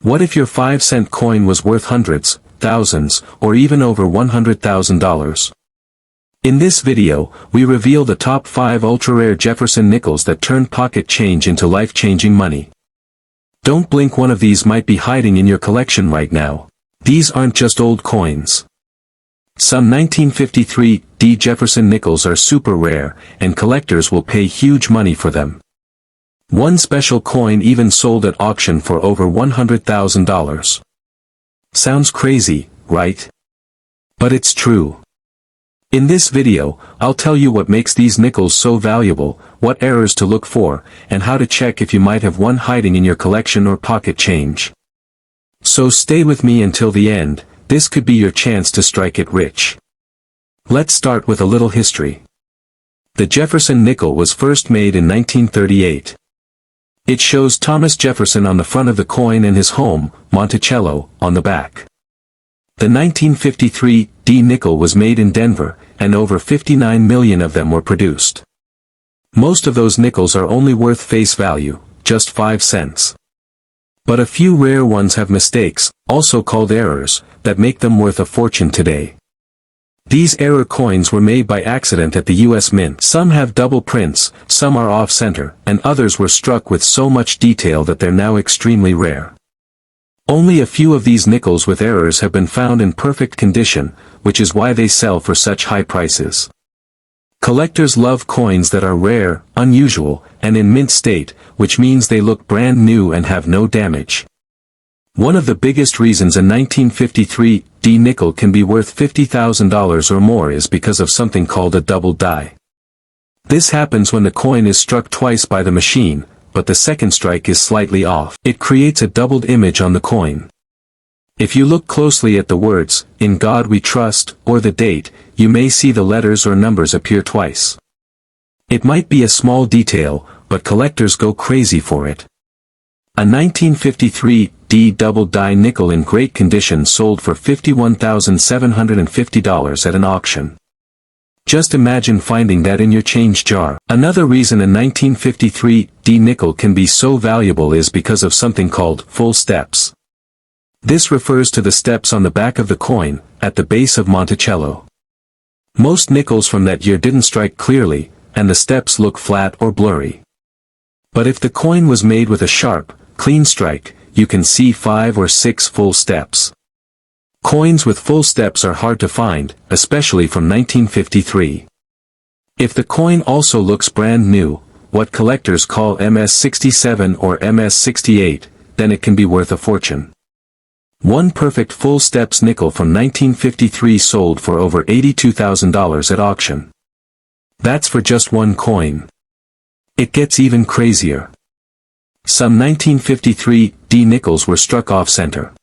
What if your 5-cent coin was worth hundreds, thousands, or even over $100,000? In this video, we reveal the top 5 ultra-rare Jefferson nickels that turn pocket change into life-changing money. Don't blink, one of these might be hiding in your collection right now. These aren't just old coins. Some 1953 D Jefferson nickels are super rare, and collectors will pay huge money for them. One special coin even sold at auction for over $100,000. Sounds crazy, right? But it's true. In this video, I'll tell you what makes these nickels so valuable, what errors to look for, and how to check if you might have one hiding in your collection or pocket change. So stay with me until the end. This could be your chance to strike it rich. Let's start with a little history. The Jefferson nickel was first made in 1938. It shows Thomas Jefferson on the front of the coin and his home, Monticello, on the back. The 1953 D nickel was made in Denver, and over 59 million of them were produced. Most of those nickels are only worth face value, just 5 cents. But a few rare ones have mistakes, also called errors, that make them worth a fortune today. These error coins were made by accident at the U.S. Mint. Some have double prints, some are off-center, and others were struck with so much detail that they're now extremely rare. Only a few of these nickels with errors have been found in perfect condition, which is why they sell for such high prices. Collectors love coins that are rare, unusual, and in mint state, which means they look brand new and have no damage. One of the biggest reasons a 1953 D nickel can be worth $50,000 or more is because of something called a double die. This happens when the coin is struck twice by the machine, but the second strike is slightly off. It creates a doubled image on the coin. If you look closely at the words, "In God We Trust," or the date, you may see the letters or numbers appear twice. It might be a small detail, but collectors go crazy for it. A 1953 D double die nickel in great condition sold for $51,750 at an auction. Just imagine finding that in your change jar. Another reason a 1953 D nickel can be so valuable is because of something called full steps. This refers to the steps on the back of the coin, at the base of Monticello. Most nickels from that year didn't strike clearly, and the steps look flat or blurry. But if the coin was made with a sharp, clean strike, you can see 5 or 6 full steps. Coins with full steps are hard to find, especially from 1953. If the coin also looks brand new, what collectors call MS-67 or MS-68, then it can be worth a fortune. One perfect full steps nickel from 1953 sold for over $82,000 at auction. That's for just one coin. It gets even crazier. Some 1953 D nickels were struck off-center.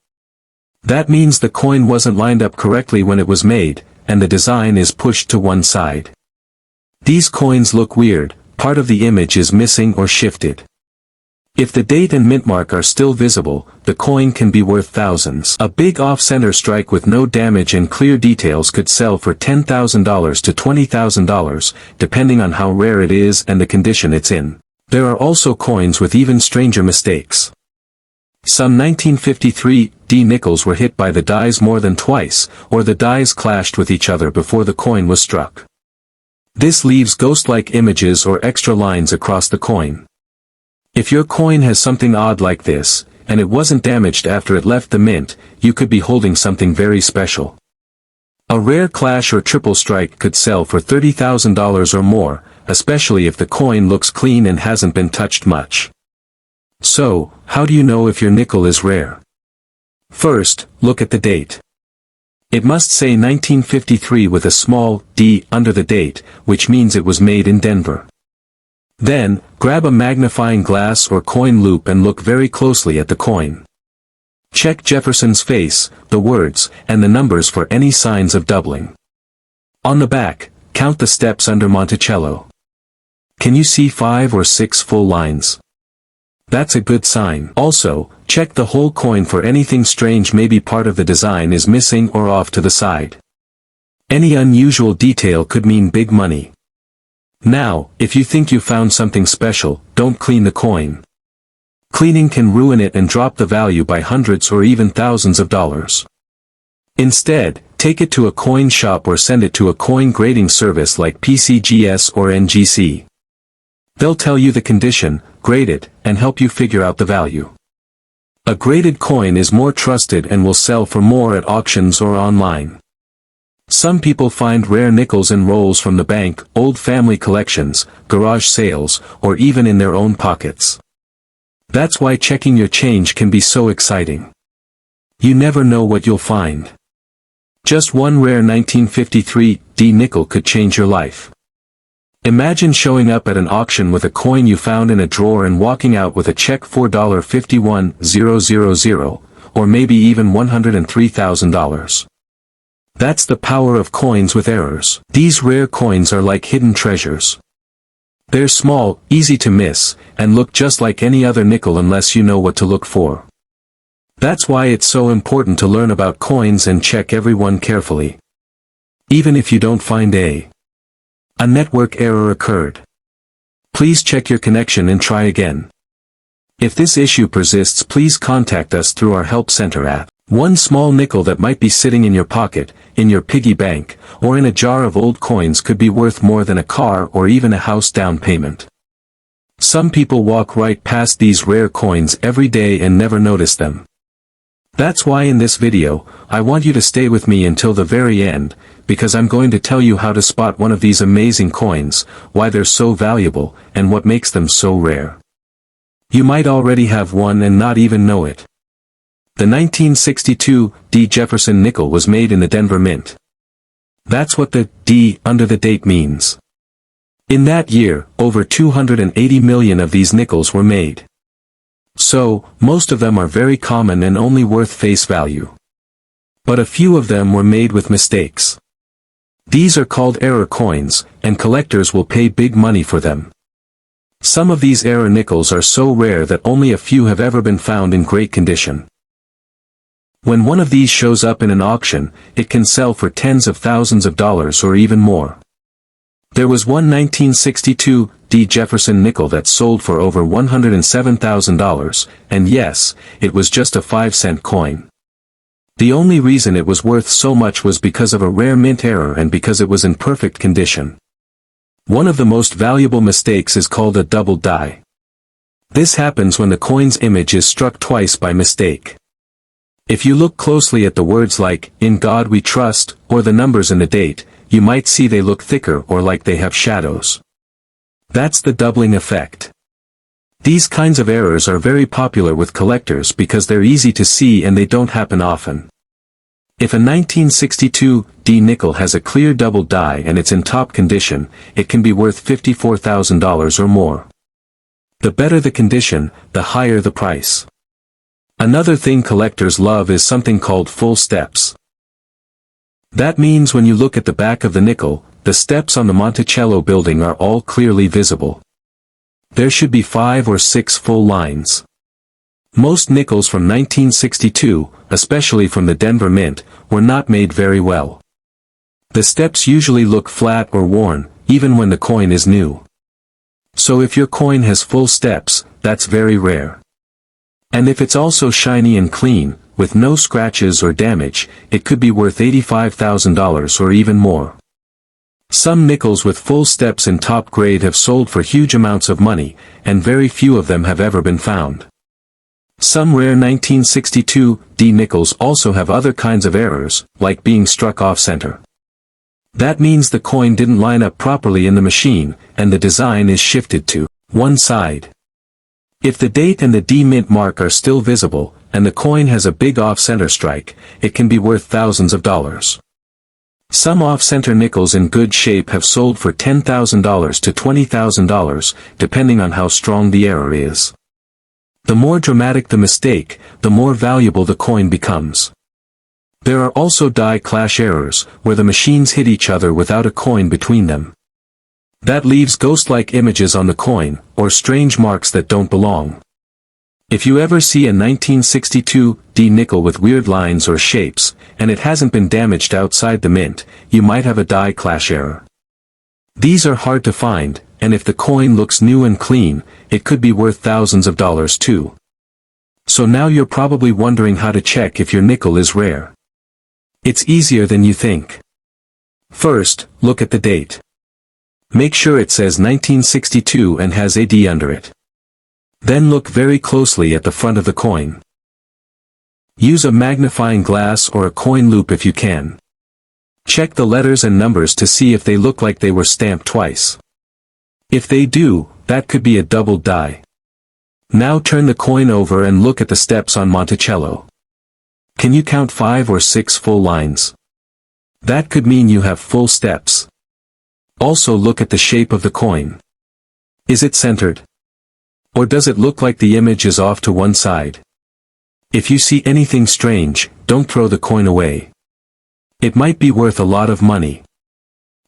That means the coin wasn't lined up correctly when it was made, and the design is pushed to one side. These coins look weird, part of the image is missing or shifted. If the date and mint mark are still visible, the coin can be worth thousands. A big off-center strike with no damage and clear details could sell for $10,000 to $20,000, depending on how rare it is and the condition it's in. There are also coins with even stranger mistakes. Some 1953 D nickels were hit by the dies more than twice, or the dies clashed with each other before the coin was struck. This leaves ghost-like images or extra lines across the coin. If your coin has something odd like this, and it wasn't damaged after it left the mint, you could be holding something very special. A rare clash or triple strike could sell for $30,000 or more, especially if the coin looks clean and hasn't been touched much. So, how do you know if your nickel is rare? First, look at the date. It must say 1953 with a small d under the date, which means it was made in Denver. Then, grab a magnifying glass or coin loop and look very closely at the coin. Check Jefferson's face, the words, and the numbers for any signs of doubling. On the back, count the steps under Monticello. Can you see 5 or 6 full lines? That's a good sign. Also, check the whole coin for anything strange, maybe part of the design is missing or off to the side. Any unusual detail could mean big money. Now, if you think you found something special, don't clean the coin. Cleaning can ruin it and drop the value by hundreds or even thousands of dollars. Instead, take it to a coin shop or send it to a coin grading service like PCGS or NGC. They'll tell you the condition, grade it, and help you figure out the value. A graded coin is more trusted and will sell for more at auctions or online. Some people find rare nickels in rolls from the bank, old family collections, garage sales, or even in their own pockets. That's why checking your change can be so exciting. You never know what you'll find. Just one rare 1953 D nickel could change your life. Imagine showing up at an auction with a coin you found in a drawer and walking out with a check $4,51000, or maybe even $103,000. That's the power of coins with errors. These rare coins are like hidden treasures. They're small, easy to miss, and look just like any other nickel unless you know what to look for. That's why it's so important to learn about coins and check every one carefully. Even if you don't find a network error occurred. Please check your connection and try again. If this issue persists, please contact us through our help center at one small nickel that might be sitting in your pocket, in your piggy bank, or in a jar of old coins could be worth more than a car or even a house down payment. Some people walk right past these rare coins every day and never notice them. That's why in this video, I want you to stay with me until the very end, because I'm going to tell you how to spot one of these amazing coins, why they're so valuable, and what makes them so rare. You might already have one and not even know it. The 1962 D. Jefferson nickel was made in the Denver Mint. That's what the D under the date means. In that year, over 280 million of these nickels were made. So, most of them are very common and only worth face value. But a few of them were made with mistakes. These are called error coins, and collectors will pay big money for them. Some of these error nickels are so rare that only a few have ever been found in great condition. When one of these shows up in an auction, it can sell for tens of thousands of dollars or even more. There was one 1962 D. Jefferson nickel that sold for over $107,000, and yes, it was just a 5-cent coin. The only reason it was worth so much was because of a rare mint error and because it was in perfect condition. One of the most valuable mistakes is called a double die. This happens when the coin's image is struck twice by mistake. If you look closely at the words like, "In God We Trust," or the numbers in the date, you might see they look thicker or like they have shadows. That's the doubling effect. These kinds of errors are very popular with collectors because they're easy to see and they don't happen often. If a 1962 D nickel has a clear double die and it's in top condition, it can be worth $54,000 or more. The better the condition, the higher the price. Another thing collectors love is something called full steps. That means when you look at the back of the nickel, the steps on the Monticello building are all clearly visible. There should be 5 or 6 full lines. Most nickels from 1962, especially from the Denver Mint, were not made very well. The steps usually look flat or worn, even when the coin is new. So if your coin has full steps, that's very rare. And if it's also shiny and clean, with no scratches or damage, it could be worth $85,000 or even more. Some nickels with full steps in top grade have sold for huge amounts of money, and very few of them have ever been found. Some rare 1962 D nickels also have other kinds of errors, like being struck off-center. That means the coin didn't line up properly in the machine, and the design is shifted to one side. If the date and the D mint mark are still visible, and the coin has a big off-center strike, it can be worth thousands of dollars. Some off-center nickels in good shape have sold for $10,000 to $20,000, depending on how strong the error is. The more dramatic the mistake, the more valuable the coin becomes. There are also die clash errors, where the machines hit each other without a coin between them. That leaves ghost-like images on the coin, or strange marks that don't belong. If you ever see a 1962 D nickel with weird lines or shapes, and it hasn't been damaged outside the mint, you might have a die clash error. These are hard to find, and if the coin looks new and clean, it could be worth thousands of dollars too. So now you're probably wondering how to check if your nickel is rare. It's easier than you think. First, look at the date. Make sure it says 1962 and has a D under it. Then look very closely at the front of the coin. Use a magnifying glass or a coin loupe if you can. Check the letters and numbers to see if they look like they were stamped twice. If they do, that could be a doubled die. Now turn the coin over and look at the steps on Monticello. Can you count 5 or 6 full lines? That could mean you have full steps. Also look at the shape of the coin. Is it centered? Or does it look like the image is off to one side? If you see anything strange, don't throw the coin away. It might be worth a lot of money.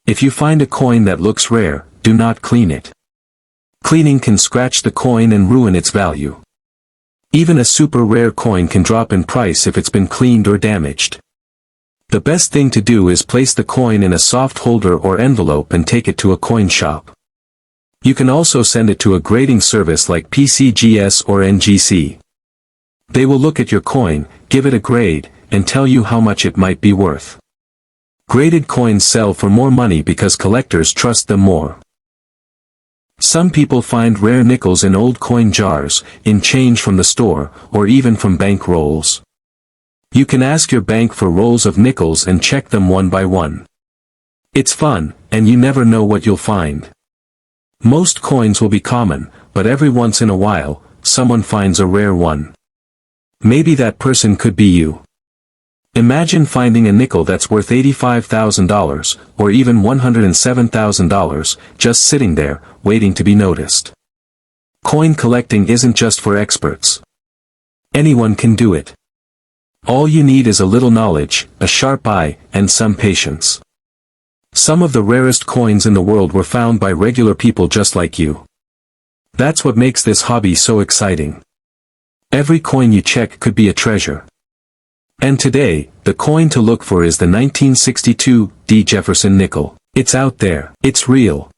If you find a coin that looks rare, do not clean it. Cleaning can scratch the coin and ruin its value. Even a super rare coin can drop in price if it's been cleaned or damaged. The best thing to do is place the coin in a soft holder or envelope and take it to a coin shop. You can also send it to a grading service like PCGS or NGC. They will look at your coin, give it a grade, and tell you how much it might be worth. Graded coins sell for more money because collectors trust them more. Some people find rare nickels in old coin jars, in change from the store, or even from bank rolls. You can ask your bank for rolls of nickels and check them one by one. It's fun, and you never know what you'll find. Most coins will be common, but every once in a while, someone finds a rare one. Maybe that person could be you. Imagine finding a nickel that's worth $85,000, or even $107,000, just sitting there, waiting to be noticed. Coin collecting isn't just for experts. Anyone can do it. All you need is a little knowledge, a sharp eye, and some patience. Some of the rarest coins in the world were found by regular people just like you. That's what makes this hobby so exciting. Every coin you check could be a treasure. And today, the coin to look for is the 1962 D. Jefferson nickel. It's out there, it's real.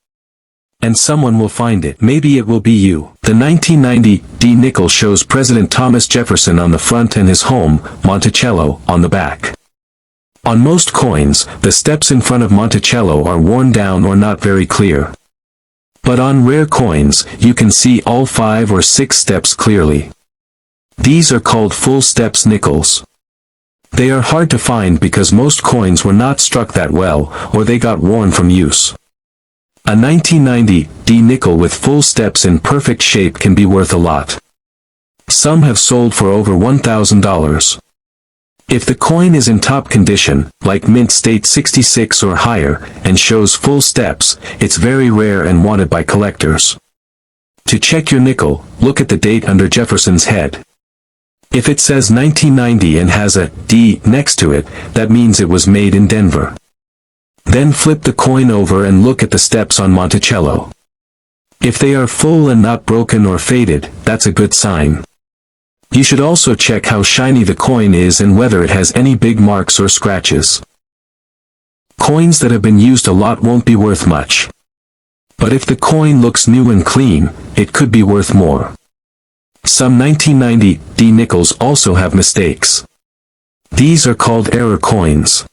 And someone will find it. Maybe it will be you. The 1990 D nickel shows President Thomas Jefferson on the front and his home, Monticello, on the back. On most coins, the steps in front of Monticello are worn down or not very clear. But on rare coins, you can see all 5 or 6 steps clearly. These are called full steps nickels. They are hard to find because most coins were not struck that well, or they got worn from use. A 1990 D nickel with full steps in perfect shape can be worth a lot. Some have sold for over $1,000. If the coin is in top condition, like mint state 66 or higher, and shows full steps, it's very rare and wanted by collectors. To check your nickel, look at the date under Jefferson's head. If it says 1990 and has a D next to it, that means it was made in Denver. Then flip the coin over and look at the steps on Monticello. If they are full and not broken or faded, that's a good sign. You should also check how shiny the coin is and whether it has any big marks or scratches. Coins that have been used a lot won't be worth much. But if the coin looks new and clean, it could be worth more. Some 1990 D nickels also have mistakes. These are called error coins.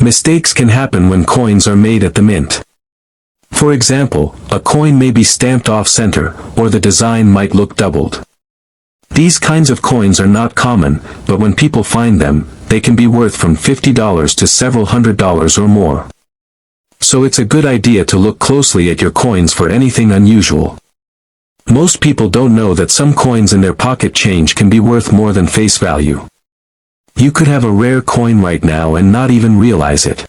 Mistakes can happen when coins are made at the mint. For example, a coin may be stamped off-center, or the design might look doubled. These kinds of coins are not common, but when people find them, they can be worth from $50 to several $100s or more. So it's a good idea to look closely at your coins for anything unusual. Most people don't know that some coins in their pocket change can be worth more than face value. You could have a rare coin right now and not even realize it.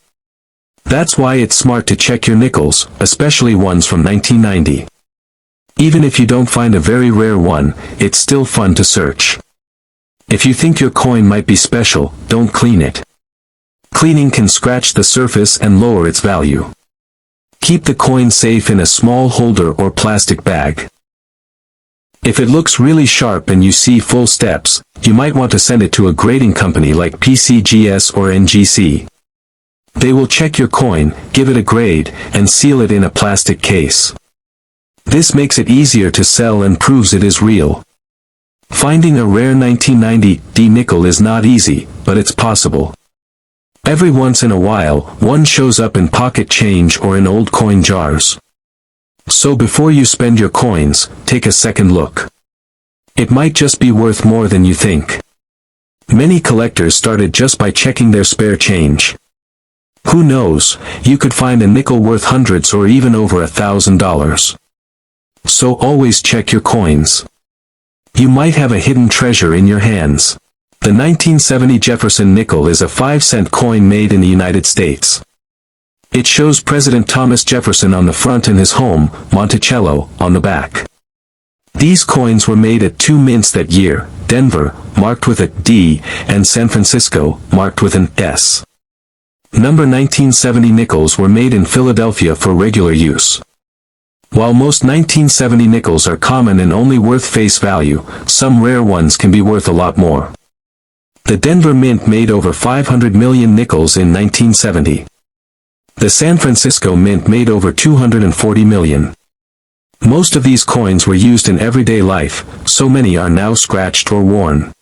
That's why it's smart to check your nickels, especially ones from 1990. Even if you don't find a very rare one, it's still fun to search. If you think your coin might be special, don't clean it. Cleaning can scratch the surface and lower its value. Keep the coin safe in a small holder or plastic bag. If it looks really sharp and you see full steps, you might want to send it to a grading company like PCGS or NGC. They will check your coin, give it a grade, and seal it in a plastic case. This makes it easier to sell and proves it is real. Finding a rare 1990D nickel is not easy, but it's possible. Every once in a while, one shows up in pocket change or in old coin jars. So before you spend your coins, take a second look. It might just be worth more than you think. Many collectors started just by checking their spare change. Who knows, you could find a nickel worth hundreds or even over $1,000. So always check your coins. You might have a hidden treasure in your hands. The 1970 Jefferson nickel is a 5-cent coin made in the United States. It shows President Thomas Jefferson on the front and his home, Monticello, on the back. These coins were made at two mints that year, Denver, marked with a D, and San Francisco, marked with an S. Number 1970 nickels were made in Philadelphia for regular use. While most 1970 nickels are common and only worth face value, some rare ones can be worth a lot more. The Denver Mint made over 500 million nickels in 1970. The San Francisco Mint made over 240 million. Most of these coins were used in everyday life, so many are now scratched or worn.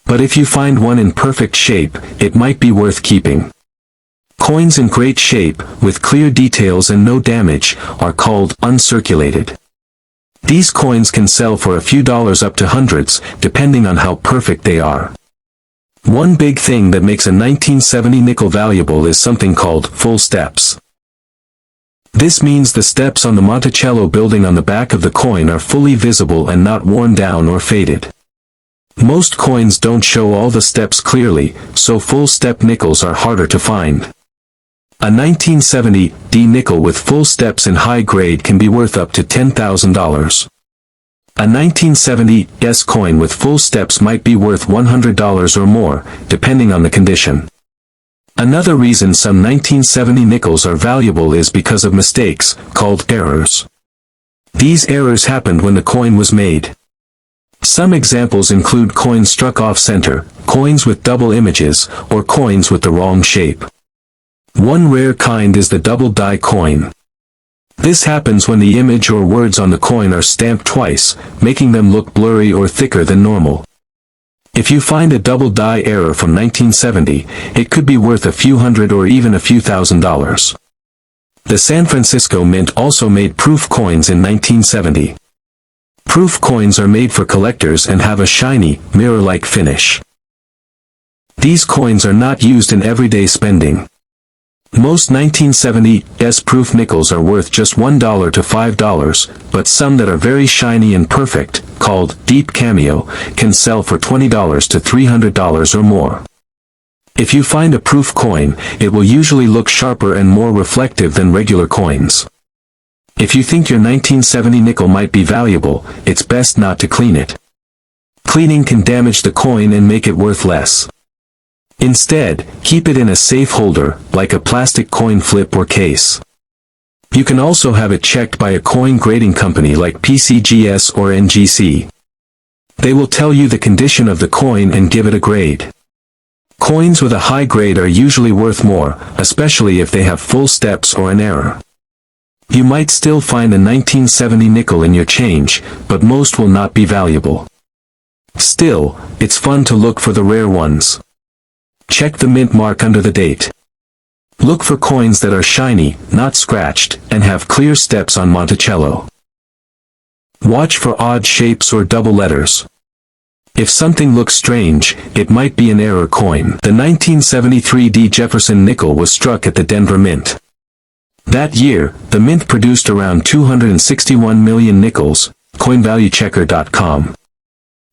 But if you find one in perfect shape, it might be worth keeping. Coins in great shape, with clear details and no damage, are called uncirculated. These coins can sell for a few dollars up to hundreds, depending on how perfect they are. One big thing that makes a 1970 nickel valuable is something called full steps. This means the steps on the Monticello building on the back of the coin are fully visible and not worn down or faded. Most coins don't show all the steps clearly, so full step nickels are harder to find. A 1970D nickel with full steps in high grade can be worth up to $10,000. A 1970S coin with full steps might be worth $100 or more, depending on the condition. Another reason some 1970 nickels are valuable is because of mistakes, called errors. These errors happened when the coin was made. Some examples include coins struck off-center, coins with double images, or coins with the wrong shape. One rare kind is the double die coin. This happens when the image or words on the coin are stamped twice, making them look blurry or thicker than normal. If you find a double die error from 1970, it could be worth a few hundred or even a few $1,000s. The San Francisco Mint also made proof coins in 1970. Proof coins are made for collectors and have a shiny, mirror-like finish. These coins are not used in everyday spending. Most 1970s proof nickels are worth just $1 to $5, but some that are very shiny and perfect, called deep cameo, can sell for $20 to $300 or more. If you find a proof coin, it will usually look sharper and more reflective than regular coins. If you think your 1970 nickel might be valuable, it's best not to clean it. Cleaning can damage the coin and make it worth less. Instead, keep it in a safe holder, like a plastic coin flip or case. You can also have it checked by a coin grading company like PCGS or NGC. They will tell you the condition of the coin and give it a grade. Coins with a high grade are usually worth more, especially if they have full steps or an error. You might still find a 1970 nickel in your change, but most will not be valuable. Still, it's fun to look for the rare ones. Check the mint mark under the date. Look for coins that are shiny, not scratched, and have clear steps on Monticello. Watch for odd shapes or double letters. If something looks strange, it might be an error coin. The 1973D Jefferson nickel was struck at the Denver Mint. That year, the mint produced around 261 million nickels, coinvaluechecker.com.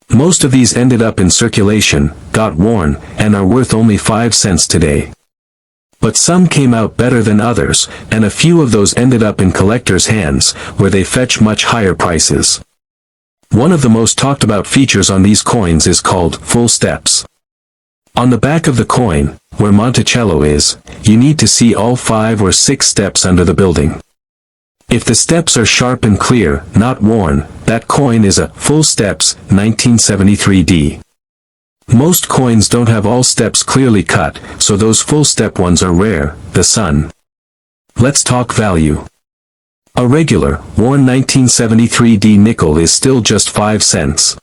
Most of these ended up in circulation, got worn, and are worth only 5 cents today. But some came out better than others, and a few of those ended up in collectors' hands, where they fetch much higher prices. One of the most talked about features on these coins is called full steps. On the back of the coin, where Monticello is, you need to see all 5 or 6 steps under the building. If the steps are sharp and clear, not worn, that coin is a full steps 1973D. Most coins don't have all steps clearly cut, so those full step ones are rare. The Sun. Let's talk value. A regular, worn 1973D nickel is still just 5 cents.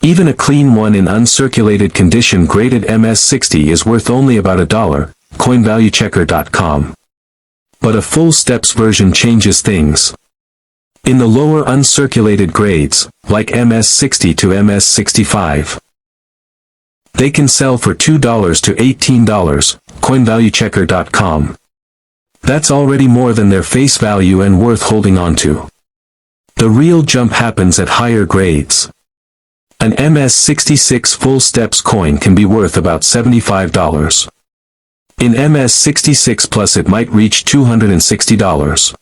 Even a clean one in uncirculated condition graded MS60 is worth only about $1, coinvaluechecker.com. But a full steps version changes things. In the lower uncirculated grades, like MS60 to MS65, they can sell for $2 to $18, coinvaluechecker.com. That's already more than their face value and worth holding on to. The real jump happens at higher grades. An MS66 full steps coin can be worth about $75. In MS66 Plus it might reach $260.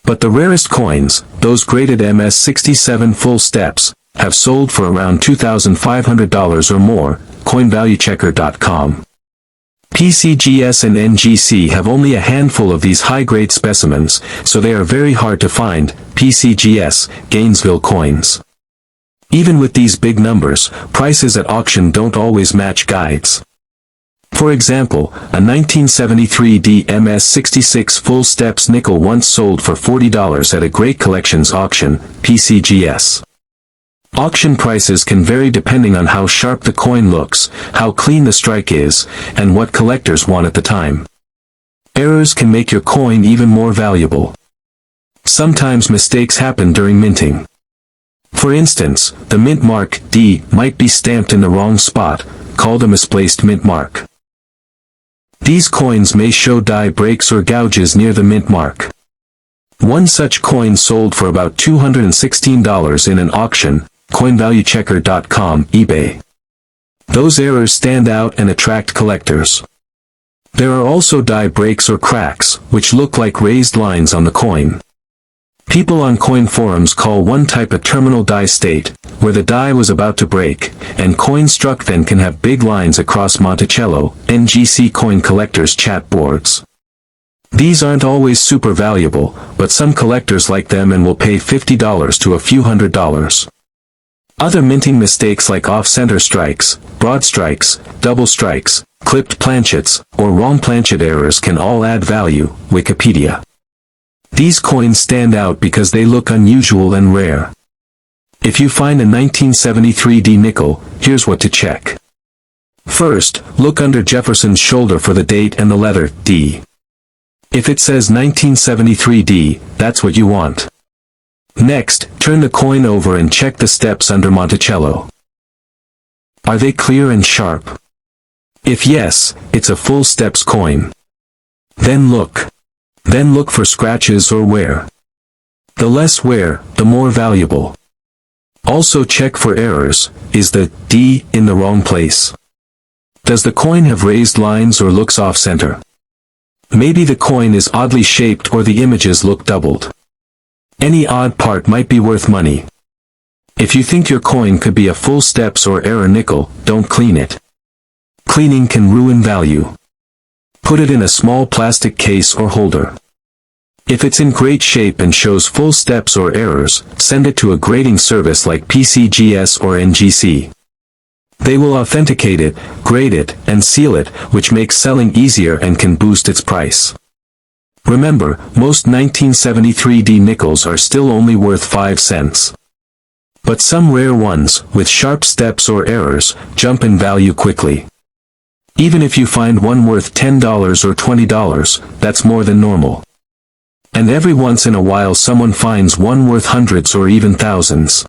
But the rarest coins, those graded MS67 full steps, have sold for around $2,500 or more, coinvaluechecker.com. PCGS and NGC have only a handful of these high-grade specimens, so they are very hard to find. PCGS, Gainesville coins. Even with these big numbers, prices at auction don't always match guides. For example, a 1973 MS66 full steps nickel once sold for $40 at a Great Collections auction, PCGS. Auction prices can vary depending on how sharp the coin looks, how clean the strike is, and what collectors want at the time. Errors can make your coin even more valuable. Sometimes mistakes happen during minting. For instance, the mint mark D might be stamped in the wrong spot, called a misplaced mint mark. These coins may show die breaks or gouges near the mint mark. One such coin sold for about $216 in an auction, coinvaluechecker.com, eBay. Those errors stand out and attract collectors. There are also die breaks or cracks, which look like raised lines on the coin. People on coin forums call one type a terminal die state, where the die was about to break, and coin struck then can have big lines across Monticello, NGC coin collectors' chat boards. These aren't always super valuable, but some collectors like them and will pay $50 to a few $100s. Other minting mistakes like off-center strikes, broad strikes, double strikes, clipped planchets, or wrong planchet errors can all add value, Wikipedia. These coins stand out because they look unusual and rare. If you find a 1973 D nickel, here's what to check. First, look under Jefferson's shoulder for the date and the letter D. If it says 1973 D, that's what you want. Next, turn the coin over and check the steps under Monticello. Are they clear and sharp? If yes, it's a full steps coin. Then look for scratches or wear. The less wear, the more valuable. Also check for errors. Is the D in the wrong place? Does the coin have raised lines or looks off-center? Maybe the coin is oddly shaped or the images look doubled. Any odd part might be worth money. If you think your coin could be a full steps or error nickel, don't clean it. Cleaning can ruin value. Put it in a small plastic case or holder. If it's in great shape and shows full steps or errors, send it to a grading service like PCGS or NGC. They will authenticate it, grade it, and seal it, which makes selling easier and can boost its price. Remember, most 1973 D nickels are still only worth 5 cents. But some rare ones, with sharp steps or errors, jump in value quickly. Even if you find one worth $10 or $20, that's more than normal. And every once in a while someone finds one worth hundreds or even thousands.